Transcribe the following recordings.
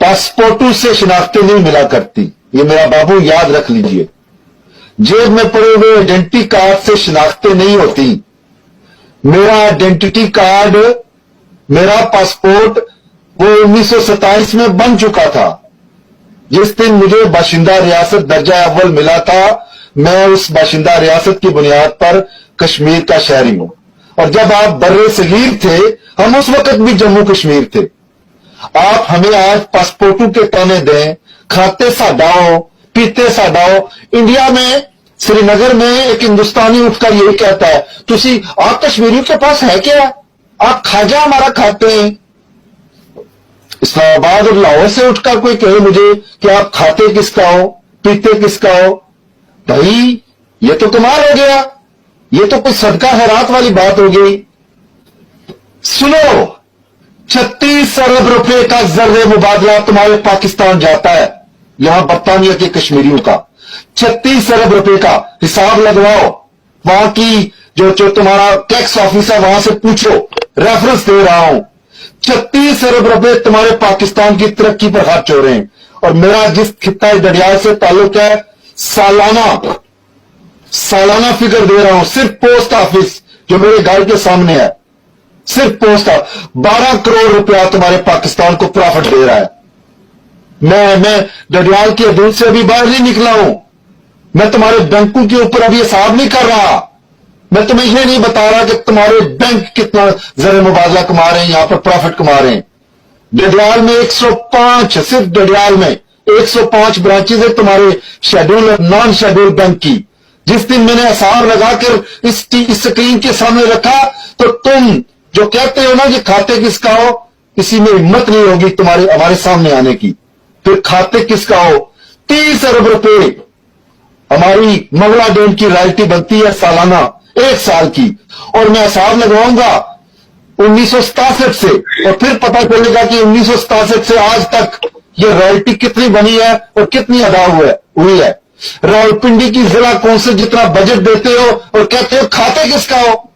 पासपोर्टों से शिनाख्तें नहीं मिला करती, ये मेरा बाबू याद रख लीजिए। जेब में पड़े हुए आइडेंटिटी कार्ड से शिनाख्तें नहीं होती। मेरा आइडेंटिटी कार्ड, मेरा पासपोर्ट वो 1927 में बन चुका था। जिस दिन मुझे बाशिंदा रियासत दर्जा अव्वल मिला था, मैं उस बाशिंदा रियासत की बुनियाद पर कश्मीर का शहरी हूं। और जब आप बर्रे सगीर थे, हम उस वक्त भी जम्मू कश्मीर थे। आप हमें आज पासपोर्टों के ताने दें, खाते साडाओ, पीते साडाओ। इंडिया में श्रीनगर में एक हिंदुस्तानी उठकर यही कहता है, तुसी आप कश्मीरियों के पास है क्या? आप खाजा हमारा खाते हैं। इस्लामाबाद और लाहौर से उठकर कोई कहे मुझे कि आप खाते किसका हो, पीते किसका हो, भाई ये तो कमाल हो गया। ये तो कोई सदका खैरात वाली बात हो गई। सुनो, 36 अरब रुपए का जर्रे मुबादला तुम्हारे पाकिस्तान जाता है, यहां बरतानिया के कश्मीरियों का 36 अरब रुपए का हिसाब लगवाओ। वहां की जो तुम्हारा टैक्स ऑफिस है वहां से पूछो, रेफरेंस दे रहा हूं। 36 अरब रुपए तुम्हारे पाकिस्तान की तरक्की पर खर्च हो रहे हैं। और मेरा जिस खित्ता डडियाल से ताल्लुक है, सालाना फिगर दे रहा हूं, सिर्फ पोस्ट ऑफिस जो मेरे घर के सामने है, सिर्फ पोस्ट ऑफिस 12 करोड़ रुपया तुम्हारे पाकिस्तान को प्रॉफिट दे रहा है। मैं डडियाल की हदूद से अभी बाहर नहीं निकला हूं। मैं तुम्हारे बैंकों के ऊपर अभी हिसाब नहीं कर रहा। मैं तुम्हें यह नहीं बता रहा कि तुम्हारे बैंक कितना जर मुबादला कमा रहे हैं, यहां पर प्रॉफिट कमा रहे हैं। डडियाल में 105, सिर्फ डडियाल में 105 ब्रांचेज है तुम्हारे शेड्यूल और नॉन शेड्यूल बैंक की। जिस दिन मैंने हिसाब लगाकर इस स्क्रीन के सामने रखा, तो तुम जो कहते हो ना कि खाते किसका हो, किसी में हिम्मत नहीं होगी तुम्हारे हमारे सामने आने की। फिर खाते किसका हो? 30 अरब रुपए हमारी मंगला डैम की रॉयल्टी बनती है सालाना, 1 साल की। और मैं हिसाब लगवाऊंगा 1967 से, और फिर पता चलेगा कि 1967 से आज तक ये रॉयल्टी कितनी बनी है और कितनी अदा हुई है। रावलपिंडी की जिला कौंसिल जितना बजट देते हो और कहते हो खाते किसका हो,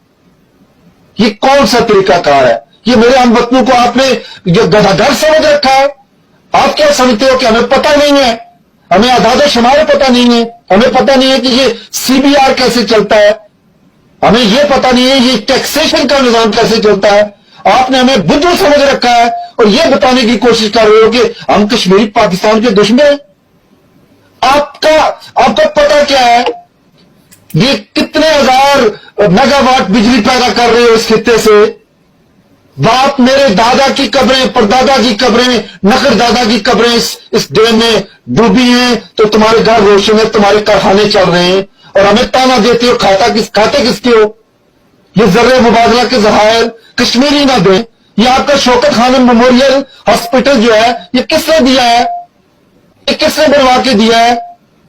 ये कौन सा तरीकाकार है? ये मेरे हमवतनों को आपने जो गधागर समझ रखा है। आप क्या समझते हो कि हमें पता नहीं है, हमें आदाद शुमार पता नहीं है, हमें पता नहीं है कि ये सीबीआर कैसे चलता है, हमें ये पता नहीं है ये टैक्सेशन का निजाम कैसे चलता है। आपने हमें बुद्धू समझ रखा है और ये बताने की कोशिश कर रहे हो कि हम कश्मीरी पाकिस्तान के दुश्मन हैं। आपका पता क्या है? ये कितने हजार मेगावाट बिजली पैदा कर रहे हो इस खित्ते से? बाप मेरे दादा की कब्रें, परदादा की कब्रें, नखर दादा की कब्रें इस डैम में डूबी हैं, तो तुम्हारे घर रोशन है, तुम्हारे कारखाने चल रहे हैं, और हमें ताना देते हो खाते किसके हो? ये जर्रे मुबादला के जहायर कश्मीरी ना दें। ये आपका शौकत खानम मेमोरियल हॉस्पिटल जो है, ये किसने दिया है? ये किसने बनवा के दिया है?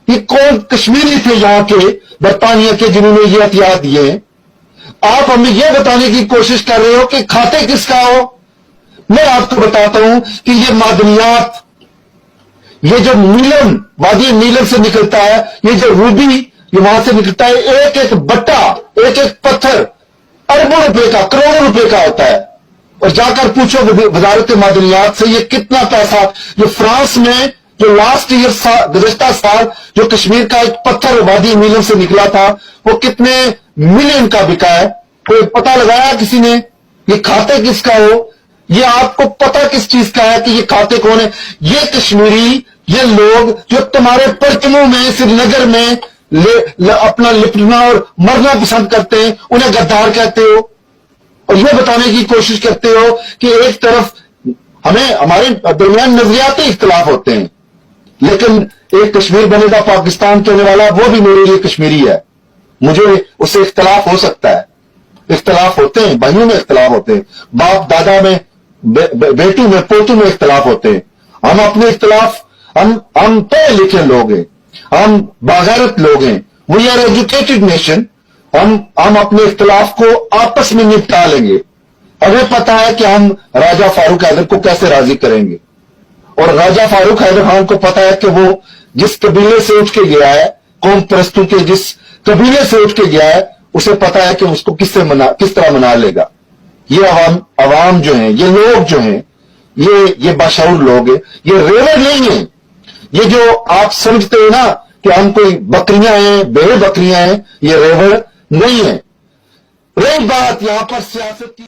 ये कौन कश्मीरी थे यहाँ के बरतानिया के जिन्होंने ये एहतियात दिए? आप हमें यह बताने की कोशिश कर रहे हो कि खाते किसका हो। मैं आपको बताता हूं कि ये मादनियात, ये जो नीलम, वादी नीलम से निकलता है, ये जो रूबी ये वहां से निकलता है, एक एक बट्टा, एक एक पत्थर अरबों रुपए का, करोड़ों रुपए का होता है। और जाकर पूछो वजारत मादनियात से ये कितना पैसा, जो फ्रांस में जो लास्ट ईयर गुज़श्ता साल जो कश्मीर का एक पत्थर वादी नीलम से निकला था, वो कितने मिलियन का बिका है? कोई पता लगाया किसी ने? ये खाते किसका हो? ये आपको पता किस चीज का है कि ये खाते कौन है? ये कश्मीरी, ये लोग जो तुम्हारे परचमों में श्रीनगर में अपना लिपटना और मरना पसंद करते हैं, उन्हें गद्दार कहते हो। और ये बताने की कोशिश करते हो कि एक तरफ हमारे दरमियान नजरियाती इख्तलाफ होते हैं, लेकिन एक कश्मीर बनेगा पाकिस्तान कहने वाला, वो भी मेरे लिए कश्मीरी है। मुझे उससे इख्तलाफ हो सकता है, इख्तलाफ होते हैं, भाइयों में इख्तलाफ होते हैं, बाप दादा में, बेटू में, पोतू में इख्तलाफ होते हैं। हम अपने इख्तलाफ, हम पढ़े लिखे लोग हैं, हम बागैरत लोग हैं, वी आर एजुकेटेड नेशन। हम अपने इख्तलाफ को आपस में निपटा लेंगे। हमें पता है कि हम राजा फारूक हैदर को कैसे राजी करेंगे, और राजा फारूक हैदर खान को पता है कि वो जिस कबीले से उठ के गया है, कौम परस्तों के जिस कबीले से उठ के गया है, उसे पता है कि उसको किस तरह मना लेगा। ये अवाम जो है, ये लोग जो हैं, یہ बाशाऊर लोग हैं, ये रेवड़ नहीं है। ये जो आप समझते हो ना कि हम कोई बकरियां हैं, भेड़ बकरियां हैं, ये रेवड़ नहीं है। रही बात यहां पर सियासत की